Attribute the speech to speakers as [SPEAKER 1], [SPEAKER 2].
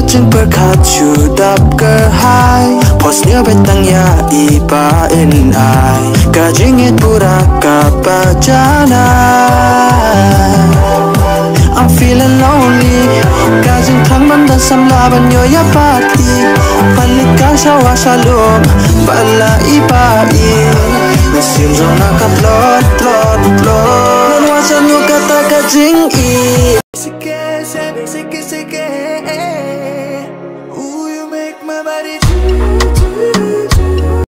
[SPEAKER 1] jeng berkacu dap kerhai posnya betang ya iba in ai kajingit pura kapajana. I'm feeling lonely kajing thang banda samla banyo ya pati palika shawa shalom bala iba i nasim zona ka plot plot plot non wajan yo kata kajing i sike